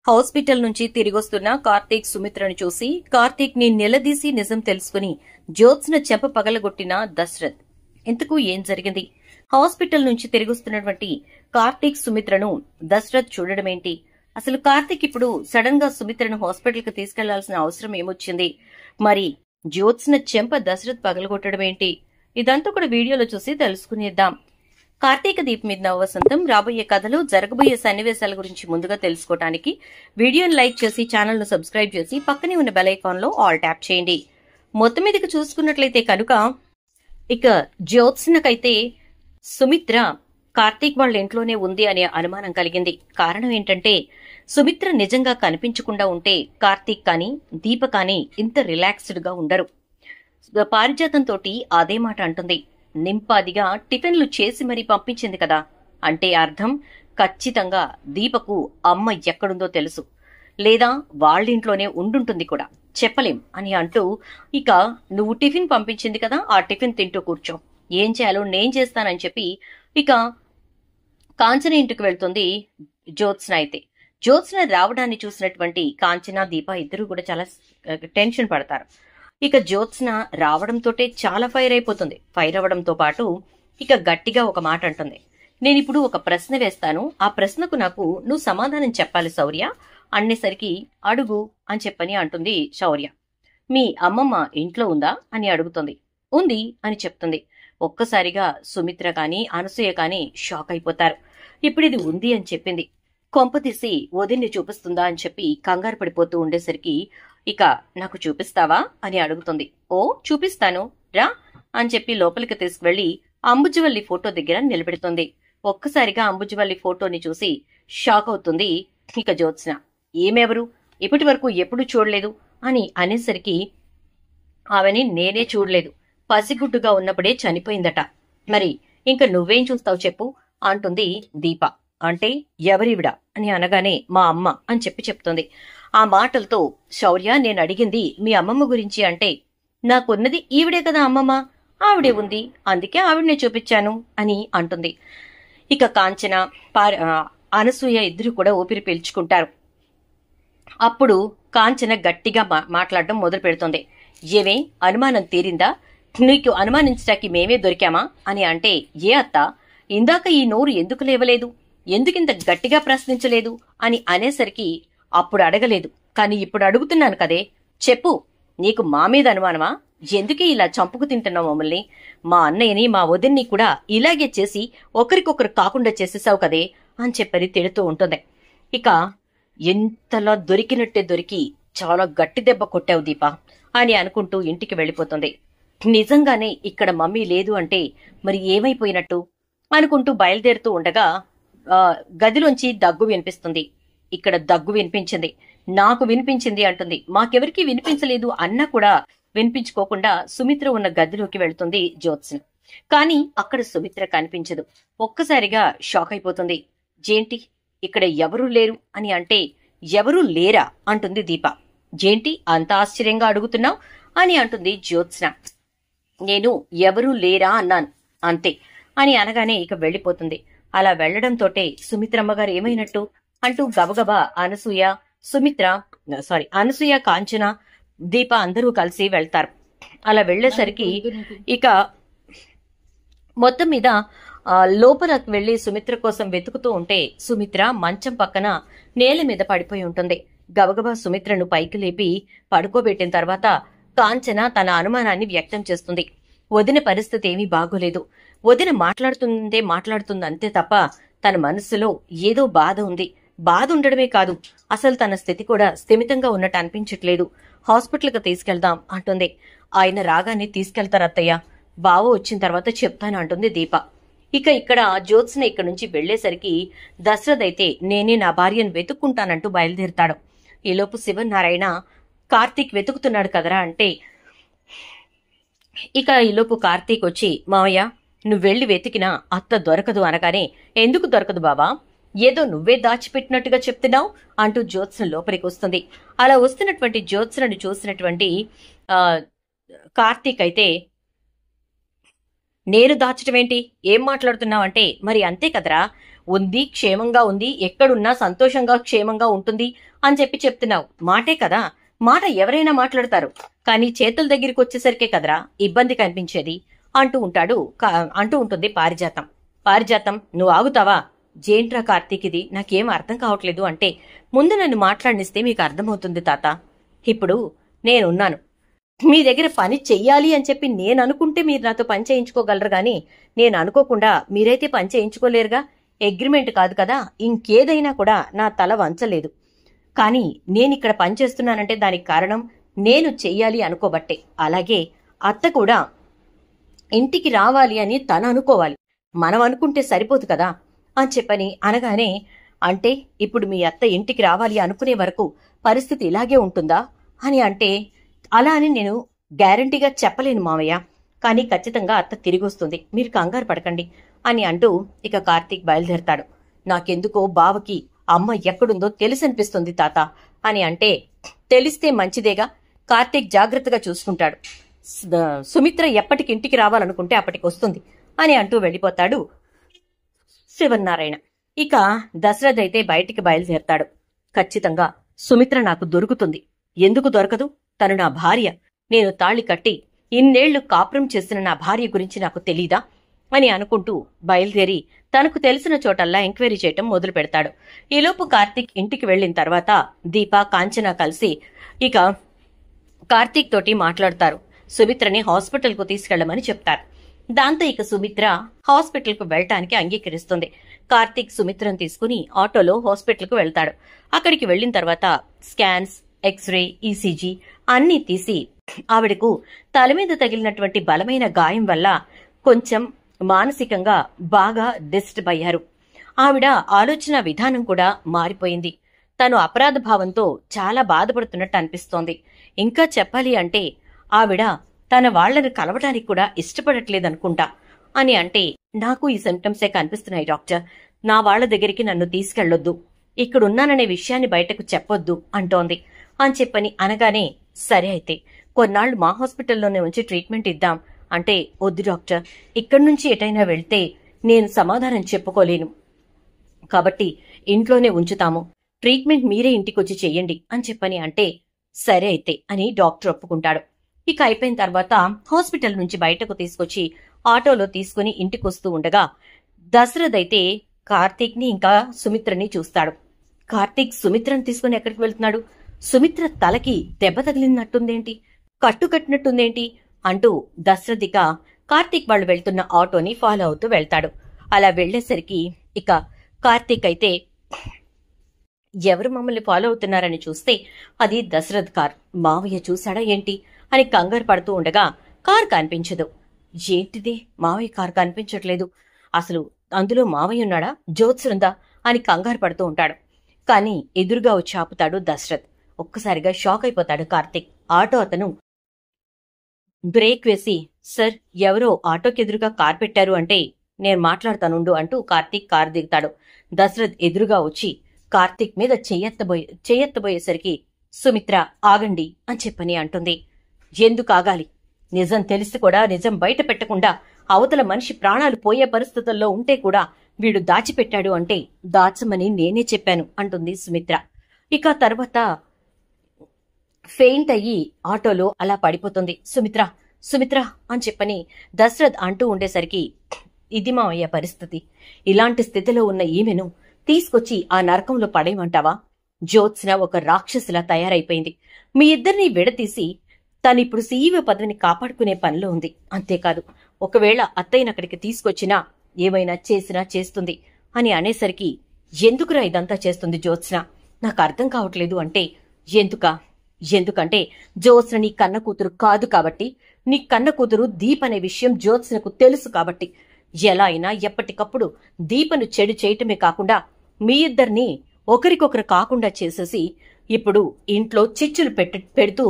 Hospital నుంచి తిరిగొస్తున్న కార్తీక్ సుమిత్రను చూసి కార్తీక్ ని నిలదీసి నిజం తెలుసుకుని జ్యోత్స్న చెంప పగలగొట్టిన దశరథ్. ఇంతకు ఏం జరిగింది? హాస్పిటల్ నుంచి తిరిగొస్తున్నటువంటి కార్తీక్ సుమిత్రను దశరథ్ చూడడమేంటి? అసలు కార్తీక్ ఇప్పుడు సడన్ గా సుమిత్రను హాస్పిటల్ కి తీసుకెళ్లాల్సిన అవసరం ఏమొచ్చింది? మరి జ్యోత్స్న చెంప దశరథ్ పగలగొట్టడమేంటి? ఇదంతా కూడా వీడియోలో చూసి తెలుసుకునేద్దాం. కార్తీక దీప్ మీద నవవసంతం రాబోయే కథలు, జరగబోయే సన్నివేశాల గురించి ముందుగా తెలుసుకోవడానికి వీడియోను లైక్ చేసి ఛానల్ ను సబ్స్క్రైబ్ చేసి పక్కనే ఉన్న బెల్ ఐకాన్ లో ఆల్ ట్యాప్ చేయండి. మొత్తం మీదకి చూసుకున్నట్లయితే కనుక ఇక జ్యోత్స్నకైతే సుమిత్ర కార్తీక్ వాళ్ళ ఇంట్లోనే ఉంది అనే అనుమానం కలిగింది. కారణం ఏంటంటే సుమిత్ర నిజంగా కనిపించకుండా ఉంటే కార్తీక్ కానీ దీప కానీ ఇంత రిలాక్స్డ్ గా ఉండరు. పారిజాతంతో అదే మాట అంటుంది. నింపాదిగా టిఫిన్లు చేసి మరీ పంపించింది కదా, అంటే అర్థం ఖచ్చితంగా దీపకు అమ్మ ఎక్కడుందో తెలుసు, లేదా వాళ్ళింట్లోనే ఉండుంటుంది కూడా, చెప్పలేం అని అంటూ ఇక నువ్వు టిఫిన్ పంపించింది కదా, ఆ టిఫిన్ తింటూ కూర్చో, ఏం చేయాలో నేను చేస్తానని చెప్పి ఇక కాంచన ఇంటికి వెళ్తుంది జ్యోత్స్న. అయితే జ్యోత్స్న రావడాన్ని చూసినటువంటి కాంచన, దీప ఇద్దరు కూడా చాలా టెన్షన్ పడతారు. ఇక జ్యోత్స్న రావడంతోటే చాలా ఫైర్ అయిపోతుంది. ఫైర్ అవ్వడంతో పాటు ఇక గట్టిగా ఒక మాట అంటుంది. నేను ఇప్పుడు ఒక ప్రశ్న వేస్తాను, ఆ ప్రశ్నకు నాకు నువ్వు సమాధానం చెప్పాలి శౌర్య అనేసరికి అడుగు అని చెప్పని అంటుంది శౌర్య. మీ అమ్మమ్మ ఇంట్లో ఉందా అని అడుగుతుంది. ఉంది అని చెప్తుంది. ఒక్కసారిగా సుమిత్ర కాని అనసూయ కాని షాక్ అయిపోతారు. ఇప్పుడు ఇది ఉంది అని చెప్పింది, కొంపతీసి వదిన్ని చూపిస్తుందా అని చెప్పి కంగారు పడిపోతూ ఉండేసరికి ఇక నాకు చూపిస్తావా అని అడుగుతుంది. ఓ చూపిస్తాను రా అని చెప్పి లోపలికి తీసుకువెళ్లి అంబుజవల్లి ఫోటో దగ్గర నిలబెడుతుంది. ఒక్కసారిగా అంబుజవల్లి ఫోటోని చూసి షాక్ అవుతుంది ఇక జ్యోత్స్న. ఏమెవరు, ఇప్పటి వరకు ఎప్పుడు చూడలేదు అని అనేసరికి ఆమెని నేనే చూడలేదు, పసిగుడ్డుగా ఉన్నప్పుడే చనిపోయిందట, మరి ఇంక నువ్వేం చూస్తావు చెప్పు అంటుంది దీప. అంటే ఎవరివిడ అని అనగానే మా అమ్మ అని చెప్పి చెప్తుంది. ఆ మాటలతో శౌర్య నేను అడిగింది మీ అమ్మమ్మ గురించి అంటే నాకున్నది ఈవిడే కదా అమ్మమ్మ, ఆవిడే ఉంది అందుకే ఆవిడనే చూపించాను అని అంటుంది. ఇక కాంచన అనసూయ ఇద్దరు కూడా ఊపిరి పీల్చుకుంటారు. అప్పుడు కాంచన గట్టిగా మాట్లాడడం మొదలు పెడుతుంది. ఏమే అనుమానం తీరిందా? నీకు అనుమానించడానికి మేమే దొరికామా అని అంటే ఏ అత్త, ఇందాక ఈ నోరు ఎందుకు లేవలేదు, ఎందుకింత గట్టిగా ప్రశ్నించలేదు అని అనేసరికి అప్పుడు అడగలేదు కానీ ఇప్పుడు అడుగుతున్నాను కదే, చెప్పు నీకు మా మీద అనుమానమా? ఎందుకే ఇలా చంపుకు తింటున్నావు మమ్మల్ని? మా అన్నయ్యని మా వదిన్ని కూడా ఇలాగే చేసి ఒకరికొకరు కాకుండా చేసేసావు కదే అని చెప్పని తిడుతూ ఉంటుంది. ఇక ఎంతలా దొరికినట్టే దొరికి చాలా గట్టి దెబ్బ కొట్టావు దీప అని అనుకుంటూ ఇంటికి వెళ్ళిపోతుంది. నిజంగానే ఇక్కడ మమ్మీ లేదు అంటే మరి ఏమైపోయినట్టు అనుకుంటూ బయలుదేరుతూ ఉండగా గదిలోంచి దగ్గు వినిపిస్తుంది. ఇక్కడ దగ్గు వినిపించింది, నాకు వినిపించింది అంటుంది. మాకెవరికి వినిపించలేదు అన్నా కూడా వినిపించుకోకుండా సుమిత్ర ఉన్న గదిలోకి వెళ్తుంది జ్యోత్స్న. కానీ అక్కడ సుమిత్ర కనిపించదు. ఒక్కసారిగా షాక్ అయిపోతుంది. జేంటి ఇక్కడ ఎవరూ లేరు అని అంటే ఎవరూ లేరా అంటుంది దీప. జేంటి అంత ఆశ్చర్యంగా అడుగుతున్నావు అని అంటుంది జ్యోత్స్న. నేను ఎవరూ లేరా అన్నాను అంతే అని అనగానే ఇక వెళ్లిపోతుంది. అలా వెళ్లడంతోటే సుమిత్రమ్మగారు ఏమైనట్టు అంటూ గబగబా అనసూయ, కాంచన, దీప అందరూ కలిసి వెళ్తారు. అలా వెళ్లేసరికి ఇక మొత్తం మీద లోపలకు వెళ్లి సుమిత్ర కోసం వెతుకుతూ ఉంటే సుమిత్ర మంచం పక్కన నేల మీద పడిపోయి ఉంటుంది. గబగబా సుమిత్రను పైకి లేపి పడుకోబెట్టిన తర్వాత కాంచన తన అనుమానాన్ని వ్యక్తం చేస్తుంది. వదిన పరిస్థితి ఏమీ బాగోలేదు, వదిన మాట్లాడుతుంది అంతే తప్ప తన మనస్సులో ఏదో బాధ ఉంది. బాధ ఉండడమే కాదు, అసలు తన స్థితి కూడా స్థిమితంగా ఉన్నట్టు అనిపించట్లేదు, హాస్పిటల్కి తీసుకెళ్దాం అంటుంది. ఆయన రాగానే తీసుకెళ్తారత్తయ్య, బావ వచ్చిన తర్వాత చెప్తాను అంటుంది దీప. ఇక ఇక్కడ జ్యోత్స్న ఇక్కడి నుంచి వెళ్లేసరికి దశరథ్ అయితే నేనే నా భార్యను వెతుక్కుంటానంటూ బయలుదేరుతాడు. ఈలోపు శివనారాయణ కార్తీక్ వెతుకుతున్నాడు కదరా అంటే ఇక ఈలోపు కార్తీక్ వచ్చి మావయ్య నువ్వు వెళ్లి వెతికినా అత్త దొరకదు అనగానే ఎందుకు దొరకదు బావా, ఏదో నువ్వే దాచిపెట్టినట్టుగా చెప్తున్నావు అంటూ జ్యోత్స్న లోపలికి వస్తుంది. అలా వస్తున్నటువంటి జ్యోత్స్నను చూసినటువంటి కార్తీక్ అయితే నేను దాచటమేంటి, ఏం మాట్లాడుతున్నావంటే మరి అంతే కదరా, ఉంది, క్షేమంగా ఉంది, ఎక్కడున్నా సంతోషంగా క్షేమంగా ఉంటుంది అని చెప్తున్నావు. మాటే కదా, మాట ఎవరైనా మాట్లాడతారు, కానీ చేతుల దగ్గరికి వచ్చేసరికే కదరా ఇబ్బంది కనిపించేది అంటూ ఉంటుంది పారిజాతం. పారిజాతం, నువ్వు ఆగుతావా? జేంట్రా కార్తీక్, ఇది నాకేం అర్థం కావట్లేదు అంటే, ముందు నన్ను మాట్లాడినిస్తే మీకు అర్థమవుతుంది తాత. ఇప్పుడు నేనున్నాను, మీ దగ్గర పని చెయ్యాలి అని చెప్పి నేను అనుకుంటే మీరు నాతో పని చేయించుకోగలరు, గాని నేను అనుకోకుండా మీరైతే పని చేయించుకోలేరుగా. అగ్రిమెంట్ కాదు కదా, ఇంకేదైనా కూడా నా తల వంచలేదు. కానీ నేనిక్కడ పని చేస్తున్నానంటే దానికి కారణం నేను చెయ్యాలి అనుకోబట్టే. అలాగే అత్త కూడా ఇంటికి రావాలి అని తను అనుకోవాలి, మనం అనుకుంటే సరిపోదు కదా అని చెప్పని అనగానే, అంటే ఇప్పుడు మీ అత్త ఇంటికి రావాలి అనుకునే వరకు పరిస్థితి ఇలాగే ఉంటుందా అని అంటే, అలా అని నేను గ్యారంటీగా చెప్పలేను మావయ్య, కానీ ఖచ్చితంగా అత్త తిరిగి వస్తుంది, మీరు కంగారు పడకండి అని అంటూ ఇక కార్తీక్ బయలుదేరతాడు. నాకెందుకో బావకి అమ్మ ఎక్కడుందో తెలిసనిపిస్తుంది తాత అని అంటే, తెలిస్తే మంచిదేగా, కార్తీక్ జాగ్రత్తగా చూసుకుంటాడు, సుమిత్ర ఎప్పటికి ఇంటికి రావాలనుకుంటే అప్పటికి వస్తుంది అని అంటూ వెళ్ళిపోతాడు శివనారాయణ. ఇక దశరథ్ అయితే బయటికి బయలుదేరతాడు. ఖచ్చితంగా సుమిత్ర నాకు దొరుకుతుంది. ఎందుకు దొరకదు? తను నా భార్య, నేను తాళి కట్టి ఇన్నేళ్లు కాపురం చేసిన నా భార్య గురించి నాకు తెలీదా అని అనుకుంటూ బయలుదేరి తనకు తెలిసిన చోటల్లా ఎంక్వైరీ చేయటం మొదలు పెడతాడు. ఈలోపు కార్తీక్ ఇంటికి వెళ్లిన తర్వాత దీప, కాంచన కలిసి ఇక కార్తీక్ తోటి మాట్లాడతారు. సుమిత్రని హాస్పిటల్ కు తీసుకెళ్లమని చెప్తారు. దాంతో ఇక సుమిత్ర హాస్పిటల్ కు వెళ్లటానికి అంగీకరిస్తుంది. కార్తీక్ సుమిత్రను తీసుకుని ఆటోలో హాస్పిటల్ కు వెళ్తాడు. అక్కడికి వెళ్లిన తర్వాత స్కాన్స్, ఎక్స్రే, ఈసీజీ అన్నీ తీసి ఆవిడకు తల మీద తగిలినటువంటి బలమైన గాయం వల్ల కొంచెం మానసికంగా బాగా డిస్టర్బ్ అయ్యారు. ఆవిడ ఆలోచన విధానం కూడా మారిపోయింది. తను అపరాధ భావంతో చాలా బాధపడుతున్నట్టు అనిపిస్తోంది. ఇంకా చెప్పాలి అంటే ఆవిడ తన వాళ్లను కలవటానికి కూడా ఇష్టపడట్లేదనుకుంటా అని అంటే, నాకు ఈ సిమ్టమ్సే కనిపిస్తున్నాయి డాక్టర్, నా వాళ్ల దగ్గరికి నన్ను తీసుకెళ్లొద్దు, ఇక్కడున్నాననే విషయాన్ని బయటకు చెప్పొద్దు అంటోంది అని చెప్పని అనగానే, సరే అయితే కొన్నాళ్లు మా హాస్పిటల్లోనే ఉంచి ట్రీట్మెంట్ ఇద్దాం అంటే, వద్దు డాక్టర్, ఇక్కడి నుంచి ఎటైనా వెళ్తే నేను సమాధానం చెప్పుకోలేను, కాబట్టి ఇంట్లోనే ఉంచుతాము, ట్రీట్మెంట్ మీరే ఇంటికొచ్చి చెయ్యండి అని చెప్పని అంటే, సరే అయితే అని డాక్టర్ ఒప్పుకుంటాడు. ఇక అయిపోయిన తర్వాత హాస్పిటల్ నుంచి బయటకు తీసుకొచ్చి ఆటోలో తీసుకుని ఇంటికొస్తూ ఉండగా దశరథ్ అయితే కార్తీక్ ని ఇంకా సుమిత్రని చూస్తాడు. కార్తీక్ సుమిత్రని తీసుకుని ఎక్కడికి వెళ్తున్నాడు? సుమిత్ర తలకి దెబ్బ తగిలినట్టుందేంటి, కట్టుకట్టినట్టుందేంటి అంటూ దశరథ్ ఇక కార్తీక్ వాళ్ళు వెళ్తున్న ఆటోని ఫాలో అవుతూ వెళ్తాడు. అలా వెళ్లేసరికి ఇక కార్తీక్ అయితే ఎవరు మమ్మల్ని ఫాలో అవుతున్నారని చూస్తే అది దశరథ్ కార్. మావయ్య చూశాడా ఏంటి అని కంగారు పడుతూ ఉండగా కార్ కనిపించదు. ఏంటిది, మావయ్య కార్ కనిపించట్లేదు, అసలు అందులో మావయ్య ఉన్నాడా, జ్యోత్స్నుందా అని కంగారు పడుతూ ఉంటాడు. కానీ ఎదురుగా వచ్చి ఆపుతాడు దశరథ్. ఒక్కసారిగా షాక్ అయిపోతాడు కార్తీక్. ఆటో అతను బ్రేక్ వేసి, సార్ ఎవరో ఆటోకెదురుగా కార్ పెట్టారు అంటే నేను మాట్లాడతానుండు అంటూ కార్తీక్ కారు దిగుతాడు. దశరథ్ ఎదురుగా వచ్చి కార్తీక్ మీద చెయ్యెత్తబోయేసరికి సుమిత్ర ఆగండి అని చెప్పని అంటుంది. ఎందుకు ఆగాలి? నిజం తెలిసి కూడా నిజం బయట పెట్టకుండా అవతల మనిషి ప్రాణాలు పోయే పరిస్థితుల్లో ఉంటే కూడా వీడు దాచిపెట్టాడు అంటే దాచమని నేనే చెప్పాను అంటుంది సుమిత్ర. ఇక తర్వాత ఫెయింట్ అయ్యి ఆటోలో అలా పడిపోతుంది. సుమిత్ర సుమిత్ర అని చెప్పని దశరథ్ అంటూ ఉండేసరికి, ఇది మావయ్య పరిస్థితి, ఇలాంటి స్థితిలో ఉన్న ఈమెను తీసుకొచ్చి ఆ నరకంలో పడేయమంటావా? జ్యోత్స్న ఒక రాక్షసిలా తయారైపోయింది. మీ ఇద్దరిని విడతీసి తనిప్పుడు సీఈఓ పదవిని కాపాడుకునే పనిలో ఉంది. అంతేకాదు, ఒకవేళ అత్తయ్యను అక్కడికి తీసుకొచ్చినా ఏమైనా చేసినా చేస్తుంది అని అనేసరికి, ఎందుకురా ఇదంతా చేస్తుంది జ్యోత్స్న, నాకు అర్థం కావట్లేదు అంటే, ఎందుకంటే జ్యోత్స్న నీ కన్న కూతురు కాదు కాబట్టి, నీ కన్న కూతురు దీప్ అనే విషయం జ్యోత్స్నకు తెలుసు కాబట్టి, ఎలా అయినా ఎప్పటికప్పుడు దీపను చెడు చేయటమే కాకుండా మీ ఇద్దరిని ఒకరికొకరు కాకుండా చేసేసి ఇప్పుడు ఇంట్లో చిచ్చులు పెడుతూ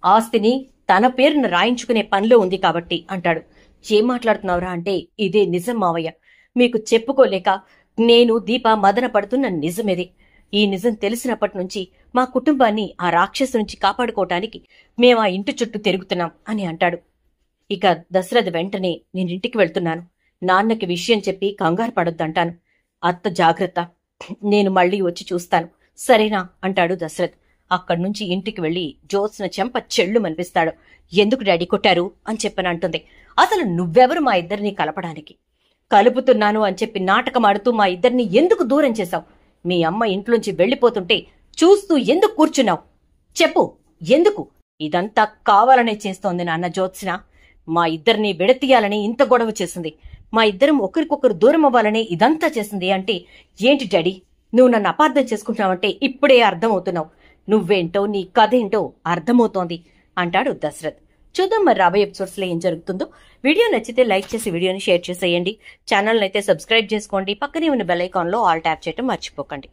ఆస్తిని తన పేరును రాయించుకునే పనిలో ఉంది కాబట్టి అంటాడు. ఏం మాట్లాడుతున్నావురా అంటే, ఇదే నిజం మావయ్య, మీకు చెప్పుకోలేక నేను దీప మదన పడుతున్న నిజమేది. ఈ నిజం తెలిసినప్పటి నుంచి మా కుటుంబాన్ని ఆ రాక్షసు నుంచి కాపాడుకోవటానికి మేము ఆ ఇంటి చుట్టూ తిరుగుతున్నాం అని అంటాడు. ఇక దశరథ్ వెంటనే, నేనింటికి వెళ్తున్నాను, నాన్నకి విషయం చెప్పి కంగారు పడొద్దంటాను, అత్త జాగ్రత్త, నేను మళ్ళీ వచ్చి చూస్తాను, సరేనా అంటాడు దశరథ్. అక్కడి నుంచి ఇంటికి వెళ్లి జ్యోత్స్న చెంప చెళ్ళు మనిపిస్తాడు. ఎందుకు డాడీ కొట్టారు అని చెప్పని అంటుంది. అసలు నువ్వెవరు మా ఇద్దరిని కలపడానికి? కలుపుతున్నాను అని చెప్పి నాటకమాడుతూ మా ఇద్దరిని ఎందుకు దూరం చేశావు? మీ అమ్మ ఇంట్లోంచి వెళ్లిపోతుంటే చూస్తూ ఎందుకు కూర్చున్నావు? చెప్పు, ఎందుకు? ఇదంతా కావాలనే చేస్తోంది నాన్న జ్యోత్స్న. మా ఇద్దరిని విడతీయాలని ఇంత గొడవ చేసింది. మా ఇద్దరం ఒకరికొకరు దూరం అవ్వాలని ఇదంతా చేసింది అంటే ఏంటి డాడీ? నువ్వు నన్ను అపార్థం చేసుకుంటున్నావంటే ఇప్పుడే అర్థమవుతున్నావు. నువ్వేంటో నీ కథ ఏంటో అర్థమవుతోంది అంటాడు దశరథ్. చూద్దాం మరి రాబోయే ఎపిసోడ్స్ లో ఏం జరుగుతుందో. వీడియో నచ్చితే లైక్ చేసి వీడియోని షేర్ చేసేయండి. ఛానల్ అయితే సబ్స్క్రైబ్ చేసుకోండి. పక్కనే ఉన్న బెల్ ఐకాన్ లో ఆల్ ట్యాప్ చేయడం మర్చిపోకండి.